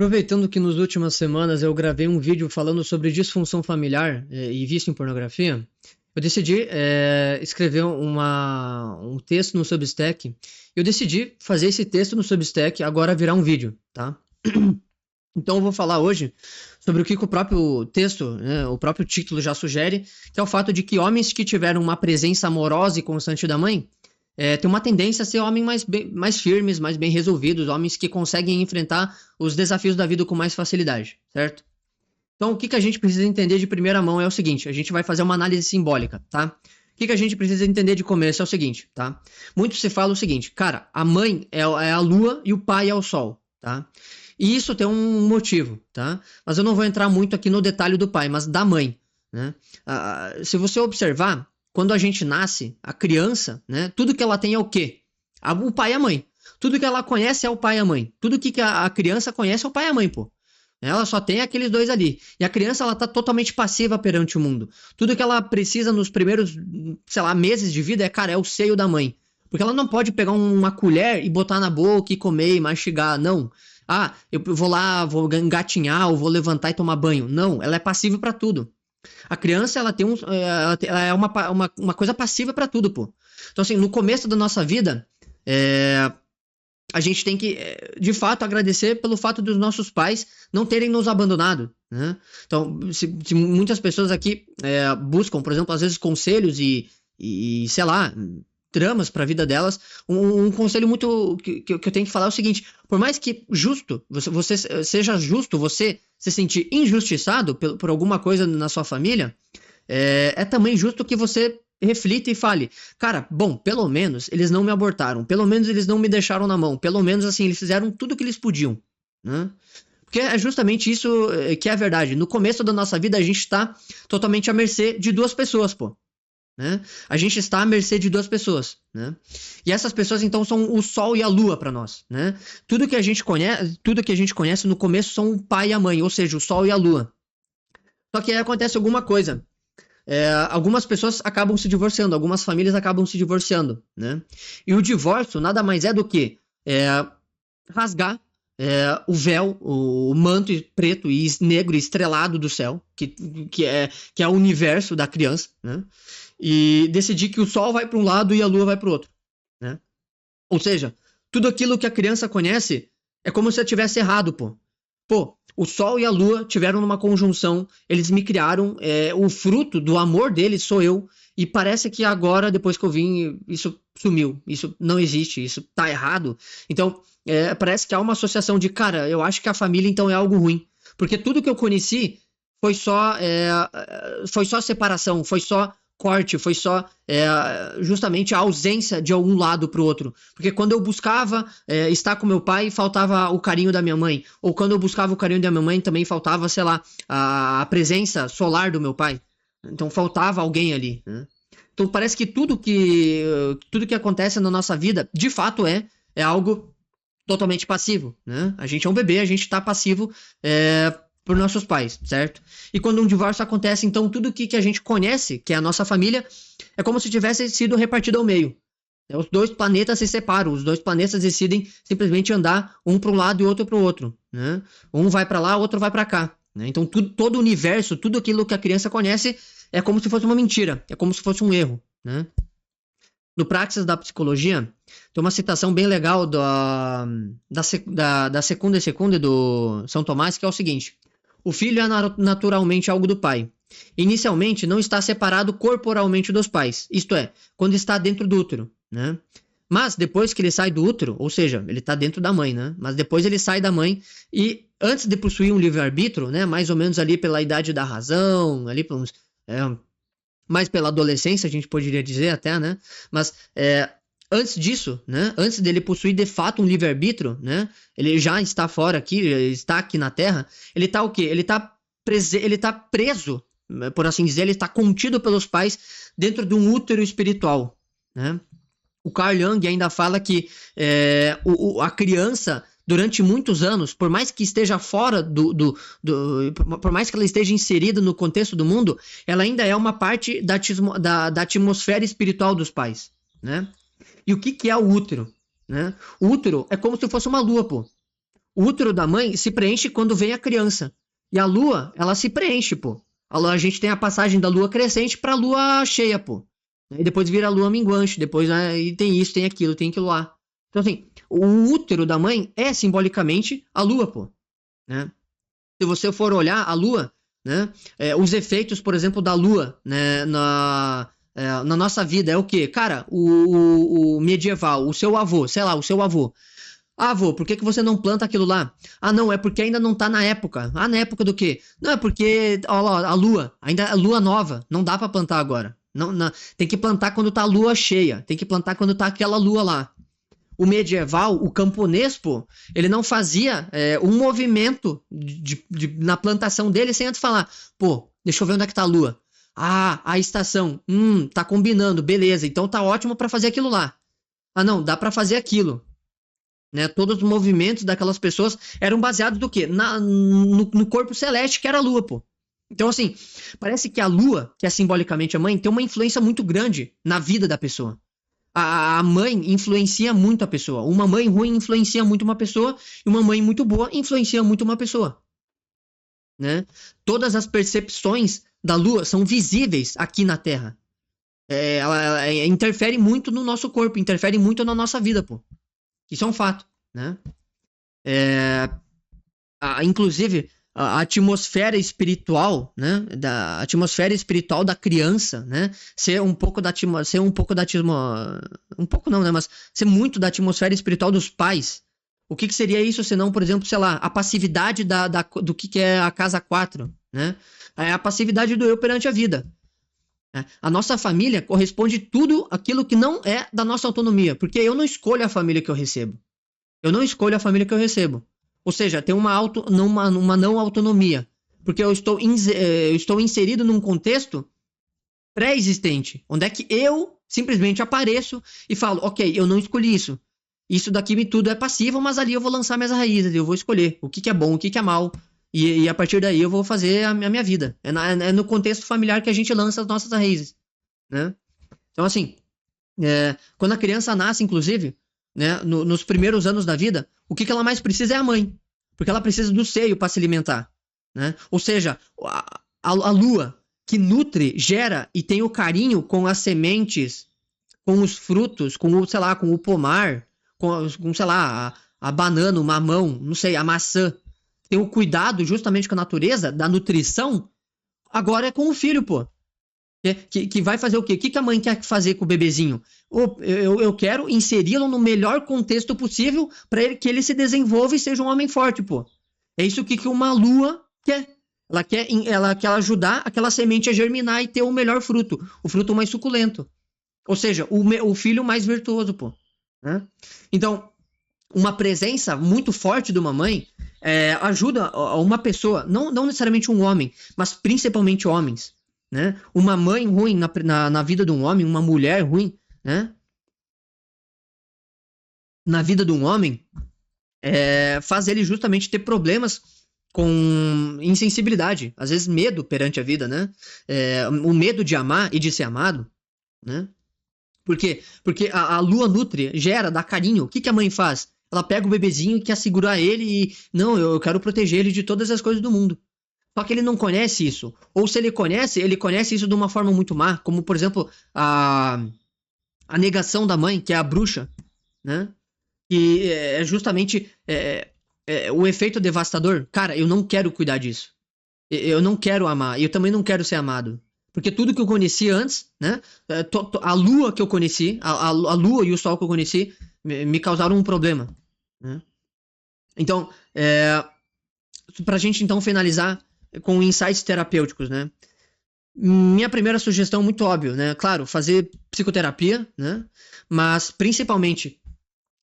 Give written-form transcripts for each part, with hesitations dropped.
Aproveitando que nas últimas semanas eu gravei um vídeo falando sobre disfunção familiar e vício em pornografia, eu decidi escrever um texto no Substack. Eu decidi fazer esse texto no Substack agora virar um vídeo, tá? Então eu vou falar hoje sobre o que o próprio texto, né, o próprio título já sugere, que é o fato de que homens que tiveram uma presença amorosa e constante da mãe têm uma tendência a ser homens mais firmes, mais bem resolvidos, homens que conseguem enfrentar os desafios da vida com mais facilidade, certo? Então o que a gente precisa entender de primeira mão é o seguinte, a gente vai fazer uma análise simbólica, tá? O que a gente precisa entender de começo é o seguinte, tá? Muito se fala o seguinte, cara, a mãe é a lua e o pai é o sol, tá? E isso tem um motivo, tá? Mas eu não vou entrar muito aqui no detalhe do pai, mas da mãe, né? Se você observar, quando a gente nasce, a criança, né? Tudo que ela tem é o quê? O pai e a mãe. Tudo que ela conhece é o pai e a mãe. Tudo que a criança conhece é o pai e a mãe, pô. Ela só tem aqueles dois ali. E a criança, ela tá totalmente passiva perante o mundo. Tudo que ela precisa nos primeiros, sei lá, meses de vida é o seio da mãe. Porque ela não pode pegar uma colher e botar na boca e comer e mastigar, não. Ah, eu vou lá, vou engatinhar, ou vou levantar e tomar banho. Não, ela é passiva pra tudo. A criança, ela tem ela é uma coisa passiva pra tudo, pô. Então, assim, no começo da nossa vida, a gente tem que, de fato, agradecer pelo fato dos nossos pais não terem nos abandonado, né? Então, se muitas pessoas aqui buscam, por exemplo, às vezes conselhos e sei lá, tramas para a vida delas, um conselho muito que eu tenho que falar é o seguinte, por mais que justo, você seja justo, você se sentir injustiçado por alguma coisa na sua família, é também justo que você reflita e fale, cara, bom, pelo menos eles não me abortaram, pelo menos eles não me deixaram na mão, pelo menos assim, eles fizeram tudo o que eles podiam, né? Porque é justamente isso que é a verdade. No começo da nossa vida, a gente está totalmente à mercê de duas pessoas, pô. Né? A gente está à mercê de duas pessoas, né? E essas pessoas então são o sol e a lua para nós, né? Tudo que a gente conhece no começo são o pai e a mãe, ou seja, o sol e a lua. Só que aí acontece alguma coisa. Algumas pessoas acabam se divorciando, algumas famílias acabam se divorciando, né? E o divórcio nada mais é do que rasgar o véu, o manto preto e negro estrelado do céu, que é o universo da criança, né? E decidir que o sol vai para um lado e a lua vai para o outro, né? Ou seja, tudo aquilo que a criança conhece é como se eu tivesse errado, pô. Pô, o sol e a lua tiveram numa conjunção, eles me criaram, o fruto do amor deles sou eu, e parece que agora, depois que eu vim, isso sumiu, isso não existe, isso tá errado. Então, parece que há uma associação de, cara, eu acho que a família então é algo ruim, porque tudo que eu conheci foi só separação, foi só corte, foi só justamente a ausência de um lado para o outro. Porque quando eu buscava estar com meu pai, faltava o carinho da minha mãe. Ou quando eu buscava o carinho da minha mãe, também faltava, sei lá, a presença solar do meu pai. Então faltava alguém ali, né? Então parece que tudo que acontece na nossa vida, de fato é algo totalmente passivo, né? A gente é um bebê, a gente está passivo por nossos pais, certo? E quando um divórcio acontece, então tudo que a gente conhece, que é a nossa família, é como se tivesse sido repartido ao meio. Os dois planetas se separam, os dois planetas decidem simplesmente andar um para um lado e outro para o outro, né? Um vai para lá, o outro vai para cá, né? Então todo o universo, tudo aquilo que a criança conhece é como se fosse uma mentira, é como se fosse um erro, né? No Praxis da Psicologia, tem uma citação bem legal da Secunda e Secunda do São Tomás, que é o seguinte: o filho é naturalmente algo do pai. Inicialmente, não está separado corporalmente dos pais, isto é, quando está dentro do útero, né? Mas depois que ele sai do útero, ou seja, ele está dentro da mãe, né? Mas depois ele sai da mãe e antes de possuir um livre-arbítrio, né? Mais ou menos ali pela idade da razão, ali para uns mais pela adolescência, a gente poderia dizer até, né? Mas antes disso, né? Antes dele possuir de fato um livre-arbítrio, né? Ele já está fora aqui, está aqui na Terra. Ele está o quê? Ele está preso, por assim dizer, ele está contido pelos pais dentro de um útero espiritual, né? O Carl Jung ainda fala que a criança, durante muitos anos, por mais que esteja fora por mais que ela esteja inserida no contexto do mundo, ela ainda é uma parte da atmosfera espiritual dos pais, né? E o que é o útero, né? O útero é como se fosse uma lua, pô. o útero da mãe se preenche quando vem a criança. E a lua, ela se preenche, pô. A gente tem a passagem da lua crescente pra lua cheia, pô. E depois vira a lua minguante, depois e tem isso, tem aquilo lá. Então, assim, o útero da mãe é simbolicamente a lua, pô. Né? Se você for olhar a lua, né, os efeitos, por exemplo, da lua, né, na nossa vida é o quê? Cara, o medieval, o seu avô, sei lá, o seu avô. Ah, avô, por que você não planta aquilo lá? Ah, não, é porque ainda não tá na época. Ah, na época do quê? Não, é porque, ó lá, a lua, ainda é lua nova, não dá pra plantar agora. Não, tem que plantar quando tá a lua cheia, tem que plantar quando tá aquela lua lá. O medieval, o camponês, pô, ele não fazia um movimento na plantação dele sem antes falar, pô, deixa eu ver onde é que tá a lua. Ah, a estação, tá combinando, beleza, então tá ótimo pra fazer aquilo lá. Ah, não, dá pra fazer aquilo. Né? Todos os movimentos daquelas pessoas eram baseados do quê? No corpo celeste que era a lua, pô. Então, assim, parece que a lua, que é simbolicamente a mãe, tem uma influência muito grande na vida da pessoa. A mãe influencia muito a pessoa. Uma mãe ruim influencia muito uma pessoa e uma mãe muito boa influencia muito uma pessoa. Né? Todas as percepções da lua são visíveis aqui na Terra. Ela interfere muito no nosso corpo, interfere muito na nossa vida, pô. Isso é um fato, né? Inclusive, a atmosfera espiritual, né? A atmosfera espiritual da criança, né? Ser um pouco não, né? Mas ser muito da atmosfera espiritual dos pais. O que seria isso, senão, por exemplo, sei lá, a passividade do que é a casa 4, né? É a passividade do eu perante a vida. A nossa família corresponde tudo aquilo que não é da nossa autonomia, porque eu não escolho a família que eu recebo. Eu não escolho a família que eu recebo. Ou seja, tem uma não autonomia, porque eu estou inserido num contexto pré-existente, onde é que eu simplesmente apareço e falo, ok, eu não escolhi isso. Isso daqui tudo é passivo, mas ali eu vou lançar minhas raízes, eu vou escolher o que é bom, o que é mal. E a partir daí eu vou fazer a minha vida. É no contexto familiar que a gente lança as nossas raízes. Né? Então, assim, quando a criança nasce, inclusive, né, nos primeiros anos da vida, o que ela mais precisa é a mãe. Porque ela precisa do seio para se alimentar. Né? Ou seja, a lua que nutre, gera e tem o carinho com as sementes, com os frutos, com o pomar, com sei lá, a banana, o mamão, não sei, a maçã. Tem o cuidado justamente com a natureza, da nutrição, agora é com o filho, pô. Que vai fazer o quê? O que a mãe quer fazer com o bebezinho? Eu quero inseri-lo no melhor contexto possível para que ele se desenvolva e seja um homem forte, pô. É isso que uma lua quer. Ela quer ajudar aquela semente a germinar e ter o melhor fruto. O fruto mais suculento. Ou seja, o filho mais virtuoso, pô. Né? Então, uma presença muito forte de uma mãe ajuda uma pessoa, não necessariamente um homem, mas principalmente homens. Né? Uma mãe ruim na vida de um homem, uma mulher ruim, né? Na vida de um homem, faz ele justamente ter problemas com insensibilidade, às vezes medo perante a vida, né? O medo de amar e de ser amado, né? Por quê? Porque a lua nutre, gera, dá carinho. O que a mãe faz? Ela pega o bebezinho e quer segurar ele e... Não, eu quero proteger ele de todas as coisas do mundo. Só que ele não conhece isso. Ou se ele conhece isso de uma forma muito má. Como, por exemplo, a negação da mãe, que é a bruxa. Né? Que é justamente o efeito devastador. Cara, eu não quero cuidar disso. Eu não quero amar. E eu também não quero ser amado. Porque tudo que eu conheci antes, né? A lua que eu conheci, a lua e o sol que eu conheci, me causaram um problema. Né? Então, pra gente então finalizar com insights terapêuticos, né? Minha primeira sugestão, muito óbvio, né? Claro, fazer psicoterapia, né? Mas principalmente,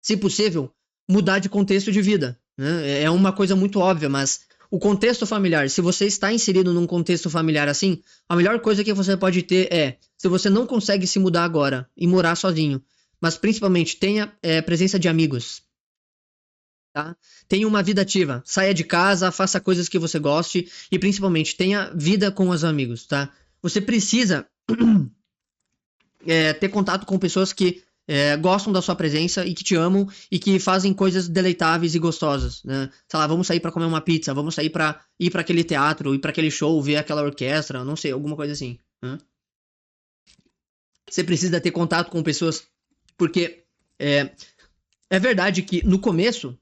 se possível, mudar de contexto de vida. Né? É uma coisa muito óbvia, mas o contexto familiar, se você está inserido num contexto familiar assim, a melhor coisa que você pode ter se você não consegue se mudar agora e morar sozinho, mas principalmente tenha presença de amigos. Tá? Tenha uma vida ativa, saia de casa, faça coisas que você goste e principalmente tenha vida com os amigos, tá? Você precisa ter contato com pessoas que gostam da sua presença e que te amam e que fazem coisas deleitáveis e gostosas, né? Sei lá, vamos sair pra comer uma pizza, vamos sair pra ir pra aquele teatro, ir pra aquele show, ver aquela orquestra, não sei, alguma coisa assim, né? Você precisa ter contato com pessoas, porque é verdade que no começo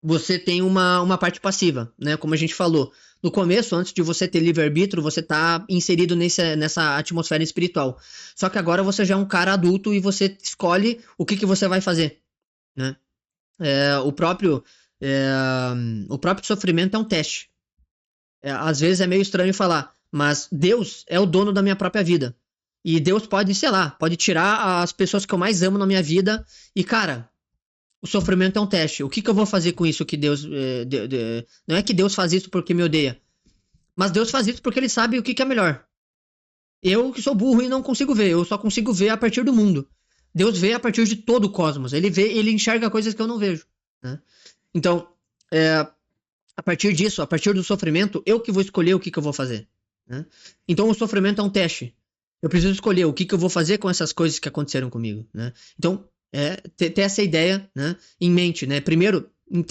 você tem uma parte passiva, né? Como a gente falou. No começo, antes de você ter livre-arbítrio, você tá inserido nessa atmosfera espiritual. Só que agora você já é um cara adulto e você escolhe o que você vai fazer, né? É, o próprio, é, o próprio sofrimento é um teste. Às vezes é meio estranho falar, mas Deus é o dono da minha própria vida. E Deus pode, sei lá, pode tirar as pessoas que eu mais amo na minha vida e, cara, o sofrimento é um teste. O que eu vou fazer com isso que Deus. Não é que Deus faz isso porque me odeia. Mas Deus faz isso porque ele sabe o que é melhor. Eu que sou burro e não consigo ver. Eu só consigo ver a partir do mundo. Deus vê a partir de todo o cosmos. Ele enxerga coisas que eu não vejo. Né? Então, a partir disso, a partir do sofrimento, eu que vou escolher o que eu vou fazer. Né? Então, o sofrimento é um teste. Eu preciso escolher o que eu vou fazer com essas coisas que aconteceram comigo. Né? Então, ter essa ideia, né, em mente, né? Primeiro,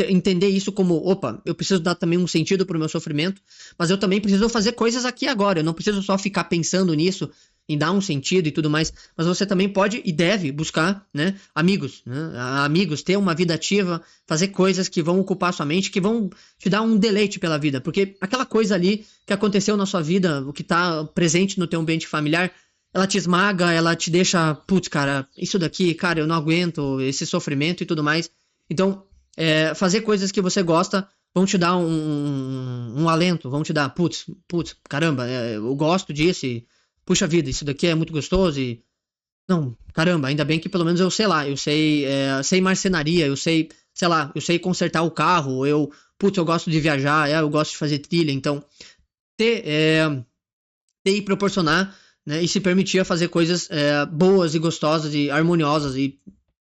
entender isso como, opa, eu preciso dar também um sentido pro meu sofrimento, mas eu também preciso fazer coisas aqui agora. Eu não preciso só ficar pensando nisso, em dar um sentido e tudo mais, mas você também pode e deve buscar, né, amigos, né? Amigos, ter uma vida ativa, fazer coisas que vão ocupar sua mente, que vão te dar um deleite pela vida, porque aquela coisa ali que aconteceu na sua vida, o que tá presente no teu ambiente familiar, ela te esmaga, ela te deixa, putz, cara, isso daqui, cara, eu não aguento esse sofrimento e tudo mais. Então, fazer coisas que você gosta vão te dar um alento, vão te dar, putz, caramba, eu gosto disso e, puxa vida, isso daqui é muito gostoso e, não, caramba, ainda bem que pelo menos eu sei lá, eu sei marcenaria, eu sei, sei lá, eu sei consertar o carro, eu gosto de viajar, eu gosto de fazer trilha, então, ter e proporcionar, né, e se permitir fazer coisas boas e gostosas e harmoniosas e,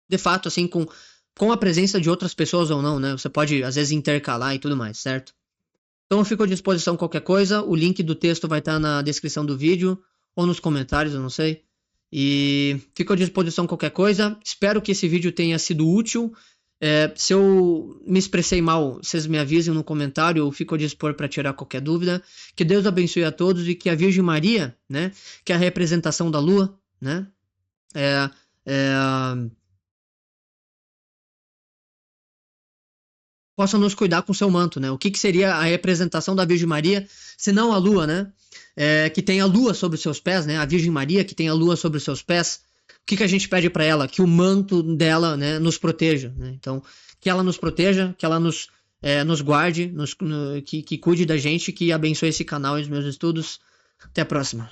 de fato, assim, com a presença de outras pessoas ou não, né? Você pode, às vezes, intercalar e tudo mais, certo? Então eu fico à disposição qualquer coisa. O link do texto vai estar na descrição do vídeo ou nos comentários, eu não sei. E fico à disposição qualquer coisa. Espero que esse vídeo tenha sido útil. Se eu me expressei mal, vocês me avisem no comentário. Eu fico a dispor para tirar qualquer dúvida. Que Deus abençoe a todos e que a Virgem Maria, né, que é a representação da Lua, né, possa nos cuidar com seu manto, né? O que seria a representação da Virgem Maria, se não a Lua, né? Que tem a Lua sobre os seus pés, né? A Virgem Maria que tem a Lua sobre os seus pés. O que a gente pede para ela? Que o manto dela, né, nos proteja, né? Então, que ela nos proteja, que ela nos guarde, que cuide da gente, que abençoe esse canal e os meus estudos. Até a próxima.